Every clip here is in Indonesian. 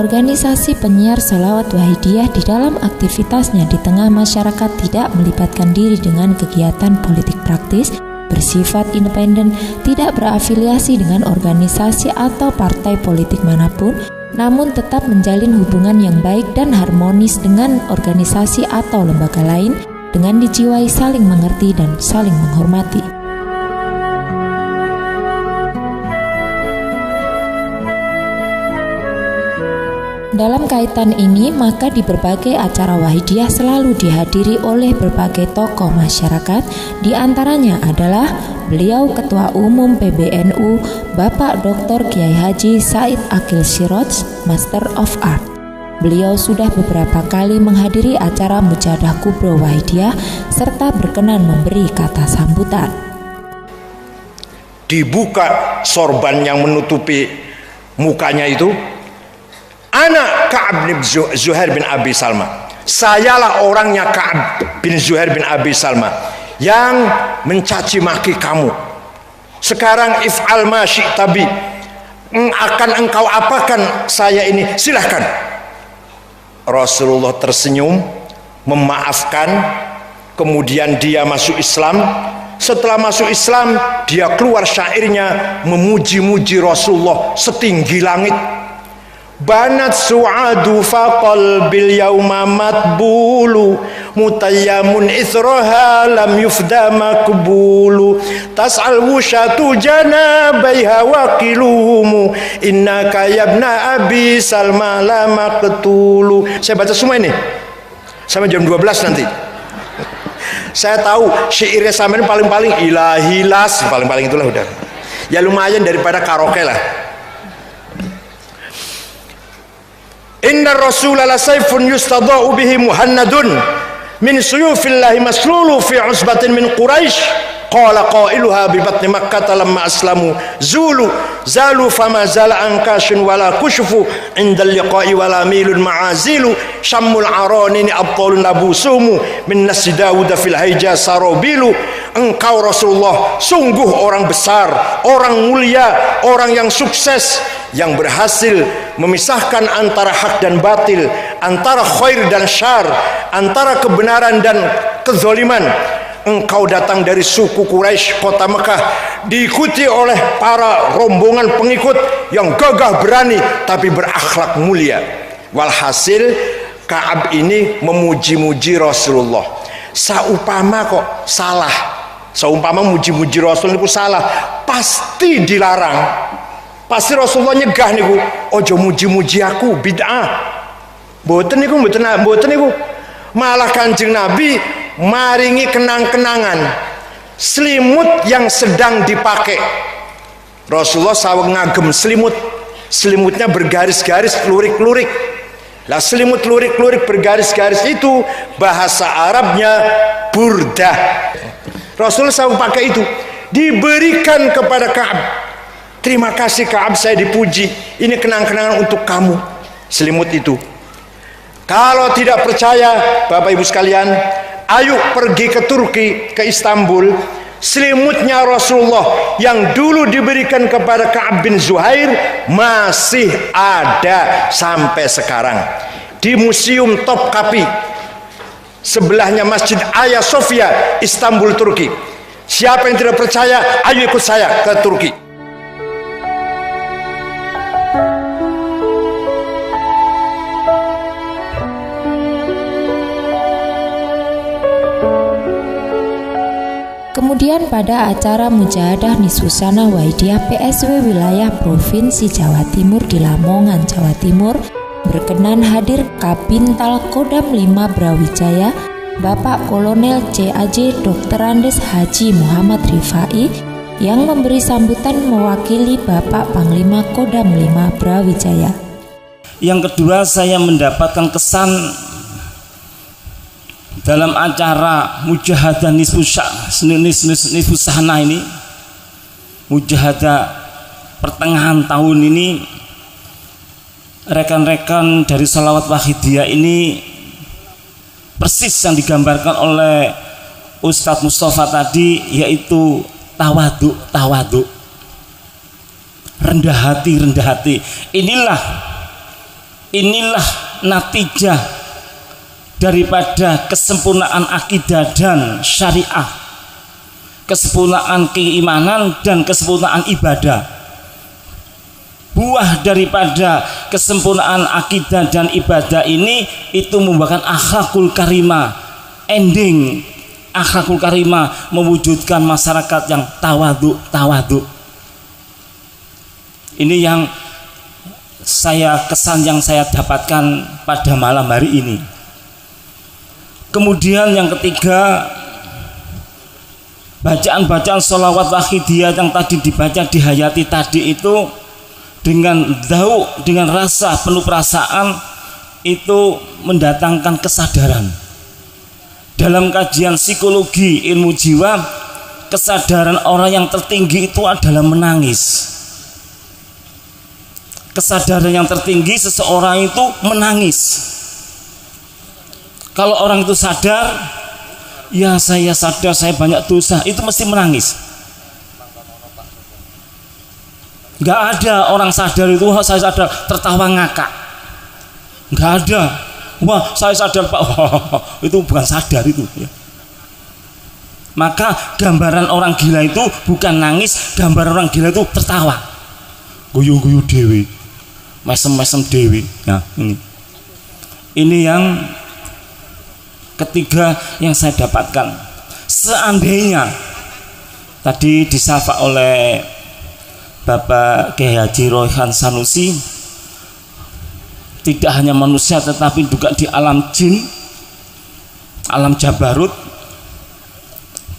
organisasi penyiar Sholawat Wahidiyah di dalam aktivitasnya di tengah masyarakat tidak melibatkan diri dengan kegiatan politik praktis, bersifat independen, tidak berafiliasi dengan organisasi atau partai politik manapun, namun tetap menjalin hubungan yang baik dan harmonis dengan organisasi atau lembaga lain dengan dijiwai saling mengerti dan saling menghormati. Dalam kaitan ini, maka di berbagai acara Wahidiyah selalu dihadiri oleh berbagai tokoh masyarakat, di antaranya adalah beliau Ketua Umum PBNU, Bapak Dr. Kiai Haji Said Akil Siroj, Master of Art. Beliau sudah beberapa kali menghadiri acara Mujahadah Kubro Wahidiyah serta berkenan memberi kata sambutan. Dibuka sorban yang menutupi mukanya itu, Anak Ka'ab bin Zuhair bin Abi Salma. Sayalah orangnya Ka'ab bin Zuhair bin Abi Salma yang mencaci maki kamu. Sekarang if'al ma syi'ta bi, akan engkau apakan saya ini, silahkan. Rasulullah tersenyum, memaafkan, kemudian dia masuk Islam. Setelah masuk Islam, dia keluar syairnya memuji-muji Rasulullah setinggi langit. Banat su'adu faqal bil yauma matbulu mutayyamun ithroha lam yufda makbulu tas'al wushatu janabaiha waqiluhumu innaka yabna abi salma la maqtulu. Saya baca semua ini sampai jam 12 nanti. Saya tahu syairnya sama ini paling-paling ilahilas, paling-paling itulah udah. Ya lumayan daripada karaoke lah. Inna Rasulullah sayfun yustadha'u bihi muhannadun min suyufillahi maslulu fi usbatin min Quraisy. Qala qailuha bi batni Makkah lamma aslamu zalu fama zala ankashun wala kushfu inda liqa'i wala milun ma'azilu syammul aranin abtalun nabusumu min nasi Dawud fil haija sarobilu. Engkau Rasulullah sungguh orang besar, orang mulia, orang yang sukses, yang berhasil memisahkan antara hak dan batil, antara khair dan syar, antara kebenaran dan kezaliman. Engkau datang dari suku Quraisy, kota Mekah, diikuti oleh para rombongan pengikut yang gagah berani tapi berakhlak mulia. Walhasil Ka'ab ini memuji-muji Rasulullah. Saumpama kok salah, saumpama muji-muji Rasul itu salah, pasti dilarang. Pasti Rasulullah nyegah niku, ojo muji-muji aku, bid'ah. Mboten niku, mboten niku. Malah Kanjeng Nabi maringi kenang-kenangan selimut yang sedang dipakai. Rasulullah sawang ngagem selimutnya bergaris-garis, lurik-lurik. Lah selimut lurik-lurik bergaris-garis itu bahasa Arabnya burdah. Rasulullah sawang pakai itu, diberikan kepada Ka'ab. Terima kasih Ka'ab, saya dipuji. Ini kenang-kenangan untuk kamu, selimut itu. Kalau tidak percaya Bapak Ibu sekalian, ayo pergi ke Turki, ke Istanbul. Selimutnya Rasulullah yang dulu diberikan kepada Ka'ab bin Zuhair masih ada sampai sekarang di Museum Topkapi, sebelahnya Masjid Hagia Sophia, Istanbul, Turki. Siapa yang tidak percaya, ayo ikut saya ke Turki. Kemudian pada acara Mujahadah Nisfusana Wahidiyah PSW wilayah Provinsi Jawa Timur di Lamongan, Jawa Timur, berkenan hadir Kabintal Kodam 5 Brawijaya, Bapak Kolonel C.A.J. Dr. Andes Haji Muhammad Rifai, yang memberi sambutan mewakili Bapak Panglima Kodam 5 Brawijaya. Yang kedua, saya mendapatkan kesan dalam acara Mujahadah Nisfusana ini, Mujahadah pertengahan tahun ini, rekan-rekan dari Sholawat Wahidiyah ini persis yang digambarkan oleh Ustadz Mustafa tadi, yaitu tawadu, rendah hati. Inilah Inilah natijah daripada kesempurnaan akidah dan syariah, kesempurnaan keimanan dan kesempurnaan ibadah. Buah daripada kesempurnaan akidah dan ibadah ini itu membuahkan akhlakul karimah. Ending akhlakul karimah mewujudkan masyarakat yang tawadhu. Ini yang kesan yang saya dapatkan pada malam hari ini. Kemudian yang ketiga, bacaan-bacaan sholawat wahidiyah yang tadi dibaca di hayati tadi itu dengan dzauq, dengan rasa penuh perasaan, itu mendatangkan kesadaran. Dalam kajian psikologi ilmu jiwa, kesadaran orang yang tertinggi itu adalah menangis. Kesadaran yang tertinggi seseorang itu menangis. Kalau orang itu sadar, ya saya sadar saya banyak dosa, itu mesti menangis. Gak ada orang sadar itu, wah saya sadar, tertawa ngakak. Gak ada. Wah saya sadar Pak, itu bukan sadar itu ya. Maka gambaran orang gila itu bukan nangis, gambaran orang gila itu tertawa, guyu-guyu dewi, mesem-mesem dewi. Nah ini yang ketiga yang saya dapatkan. Seandainya tadi disapa oleh Bapak Kiai Haji Royhan Sanusi, tidak hanya manusia tetapi juga di alam jin, alam jabarut,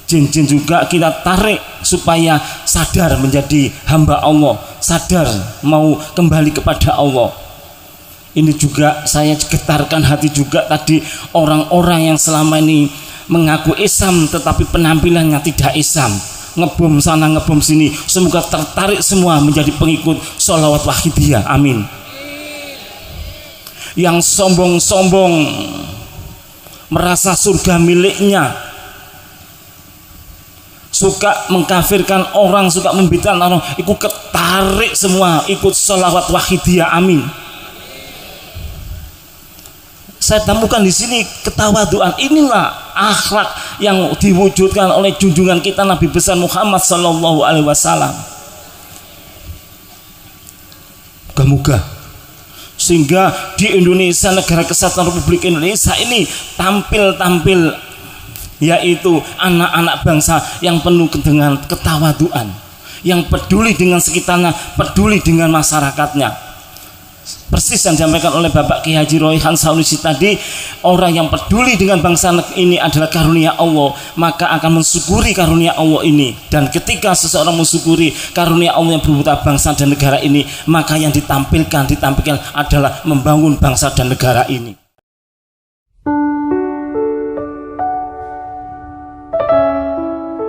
jin-jin juga kita tarik supaya sadar menjadi hamba Allah, sadar mau kembali kepada Allah. Ini juga saya getarkan hati juga tadi orang-orang yang selama ini mengaku Islam tetapi penampilannya tidak Islam, ngebom sana ngebom sini, semoga tertarik semua menjadi pengikut sholawat wahidiyah, amin. Yang sombong-sombong merasa surga miliknya, suka mengkafirkan orang, suka membid'ahkan orang, ikut ketarik semua ikut sholawat wahidiyah, amin. Saya temukan di sini ketawaduan. Inilah akhlak yang diwujudkan oleh junjungan kita Nabi besar Muhammad sallallahu alaihi wasallam. Moga-moga sehingga di Indonesia, negara kesatuan Republik Indonesia ini tampil yaitu anak-anak bangsa yang penuh dengan ketawaduan, yang peduli dengan sekitarnya, peduli dengan masyarakatnya. Persis yang disampaikan oleh Bapak Kiai Haji Royhan Sanusi tadi, orang yang peduli dengan bangsa ini adalah karunia Allah, maka akan mensyukuri karunia Allah ini. Dan ketika seseorang mensyukuri karunia Allah yang berupa bangsa dan negara ini, maka yang ditampilkan adalah membangun bangsa dan negara ini.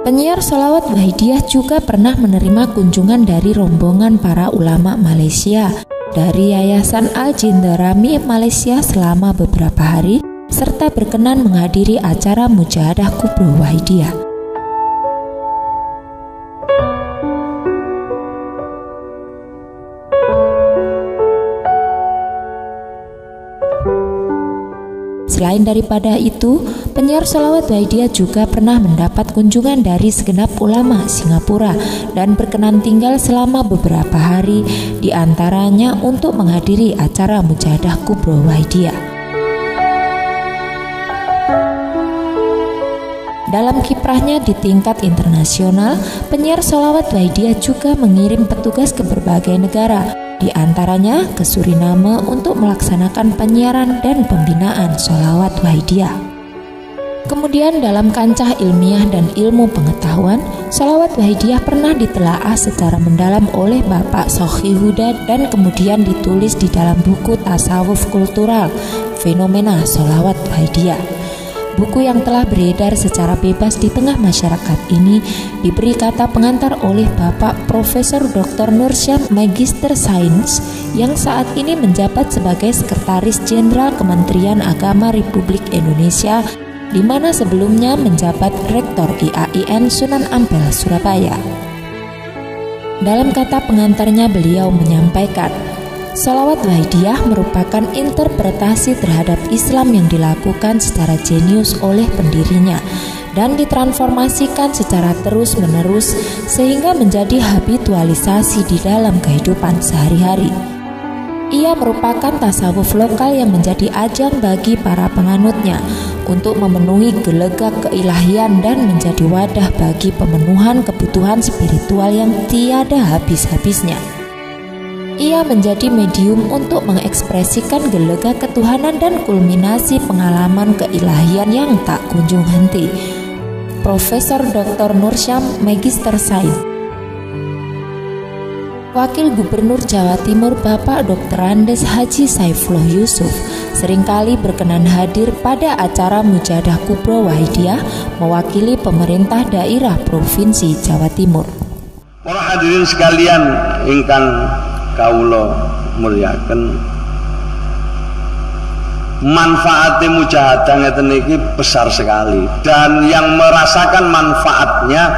Penyiar sholawat wahidiyah juga pernah menerima kunjungan dari rombongan para ulama Malaysia dari Yayasan Al-Jindarami Malaysia selama beberapa hari, serta berkenan menghadiri acara Mujahadah Kubro Wahidiyah. Selain daripada itu, penyiar sholawat wahidiyah juga pernah mendapat kunjungan dari segenap ulama Singapura dan berkenan tinggal selama beberapa hari, di antaranya untuk menghadiri acara Mujahadah Kubro Wahidiyah. Dalam kiprahnya di tingkat internasional, penyiar sholawat wahidiyah juga mengirim petugas ke berbagai negara, di antaranya ke Suriname untuk melaksanakan penyiaran dan pembinaan sholawat wahidiyah. Kemudian dalam kancah ilmiah dan ilmu pengetahuan, sholawat wahidiyah pernah ditelaah secara mendalam oleh Bapak Sohi Huda dan kemudian ditulis di dalam buku Tasawuf Kultural, Fenomena Sholawat Wahidiyah. Buku yang telah beredar secara bebas di tengah masyarakat ini diberi kata pengantar oleh Bapak Profesor Dr. Nursyam Magister Sains yang saat ini menjabat sebagai Sekretaris Jenderal Kementerian Agama Republik Indonesia, di mana sebelumnya menjabat Rektor IAIN Sunan Ampel, Surabaya. Dalam kata pengantarnya beliau menyampaikan, Sholawat Wahidiyah merupakan interpretasi terhadap Islam yang dilakukan secara jenius oleh pendirinya dan ditransformasikan secara terus-menerus sehingga menjadi habitualisasi di dalam kehidupan sehari-hari. Ia merupakan tasawuf lokal yang menjadi ajang bagi para penganutnya untuk memenuhi gelegak keilahian dan menjadi wadah bagi pemenuhan kebutuhan spiritual yang tiada habis-habisnya. Ia menjadi medium untuk mengekspresikan gelegak ketuhanan dan kulminasi pengalaman keilahian yang tak kunjung henti. Profesor Dr. Nursyam, Magister Sains. Wakil Gubernur Jawa Timur Bapak Dr. Andes Haji Saifullah Yusuf seringkali berkenan hadir pada acara Mujahadah Kubro Wahidiyah mewakili pemerintah daerah Provinsi Jawa Timur. Para hadirin sekalian ingkang kawula mulyaken, manfaatnya mujahadah ngeten iki besar sekali, dan yang merasakan manfaatnya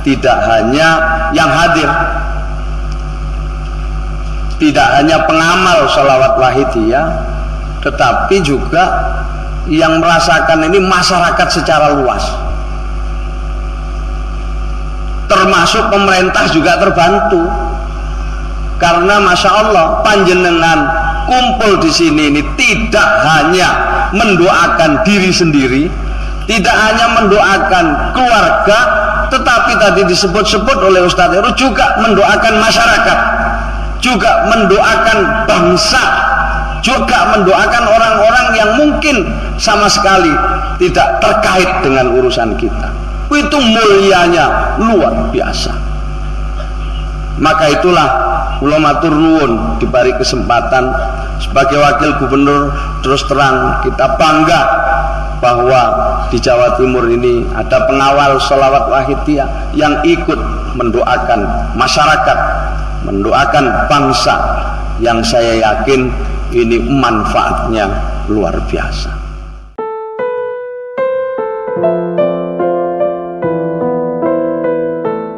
tidak hanya yang hadir, tidak hanya pengamal sholawat wahidiyah, tetapi juga yang merasakan ini masyarakat secara luas, termasuk pemerintah juga terbantu. Karena Masya Allah panjenengan kumpul di sini ini tidak hanya mendoakan diri sendiri, tidak hanya mendoakan keluarga, tetapi tadi disebut-sebut oleh Ustadz Heru juga mendoakan masyarakat, juga mendoakan bangsa, juga mendoakan orang-orang yang mungkin sama sekali tidak terkait dengan urusan kita. Itu mulianya luar biasa. Maka itulah kula matur nuwun diberi kesempatan sebagai wakil gubernur, terus terang kita bangga bahwa di Jawa Timur ini ada pengawal sholawat wahidiyah yang ikut mendoakan masyarakat, mendoakan bangsa, yang saya yakin ini manfaatnya luar biasa.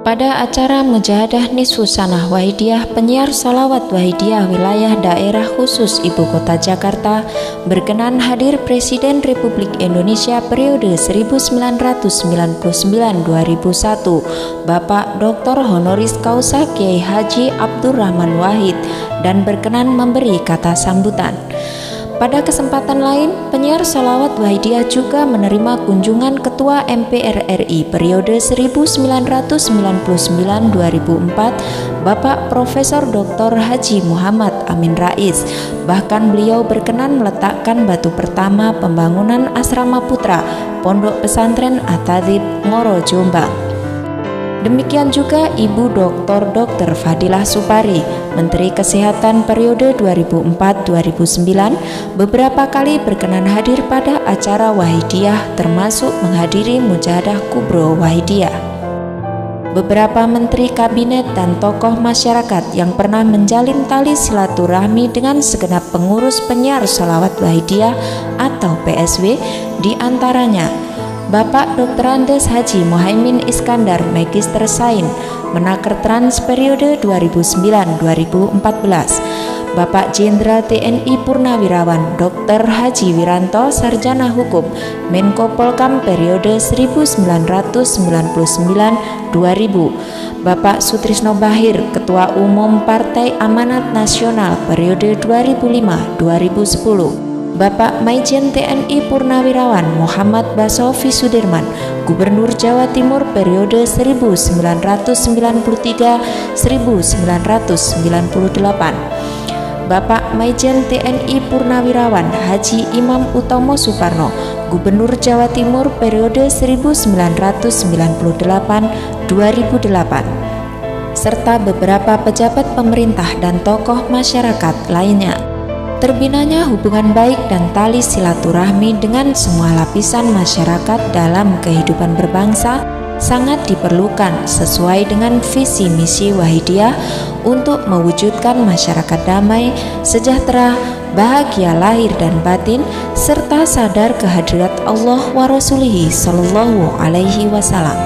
Pada acara Mujahadah Nisfus Sanah Wahidiyah, penyiar sholawat Wahidiyah wilayah daerah khusus Ibu Kota Jakarta berkenan hadir Presiden Republik Indonesia periode 1999-2001, Bapak Dr. Honoris Causa Kiai Haji Abdurrahman Wahid, dan berkenan memberi kata sambutan. Pada kesempatan lain, penyiar sholawat Wahidiyah juga menerima kunjungan Ketua MPR RI periode 1999-2004, Bapak Profesor Dr. Haji Muhammad Amin Rais. Bahkan beliau berkenan meletakkan batu pertama pembangunan Asrama Putra Pondok Pesantren At-Tadzib Ngoro, Jombang. Demikian juga Ibu Dr. Fadilah Supari, Menteri Kesehatan periode 2004-2009, beberapa kali berkenan hadir pada acara Wahidiyah termasuk menghadiri Mujahadah Kubro Wahidiyah. Beberapa menteri kabinet dan tokoh masyarakat yang pernah menjalin tali silaturahmi dengan segenap pengurus penyiar sholawat Wahidiyah atau PSW, diantaranya Bapak Dr. Andes Haji Muhaimin Iskandar, Magister Sains, Menaker Trans periode 2009-2014, Bapak Jenderal TNI Purnawirawan Dr. Haji Wiranto, Sarjana Hukum, Menko Polkam periode 1999-2000, Bapak Sutrisno Bahir, Ketua Umum Partai Amanat Nasional periode 2005-2010, Bapak Maijen TNI Purnawirawan Muhammad Basofi Sudirman, Gubernur Jawa Timur periode 1999-1998, Bapak Maijen TNI Purnawirawan Haji Imam Utomo Suparno, Gubernur Jawa Timur periode 1998-2008, serta beberapa pejabat pemerintah dan tokoh masyarakat lainnya. Terbinanya hubungan baik dan tali silaturahmi dengan semua lapisan masyarakat dalam kehidupan berbangsa sangat diperlukan sesuai dengan visi misi Wahidiyah untuk mewujudkan masyarakat damai, sejahtera, bahagia lahir dan batin, serta sadar kehadirat Allah wa Rasulihi Sallallahu Alaihi Wasallam.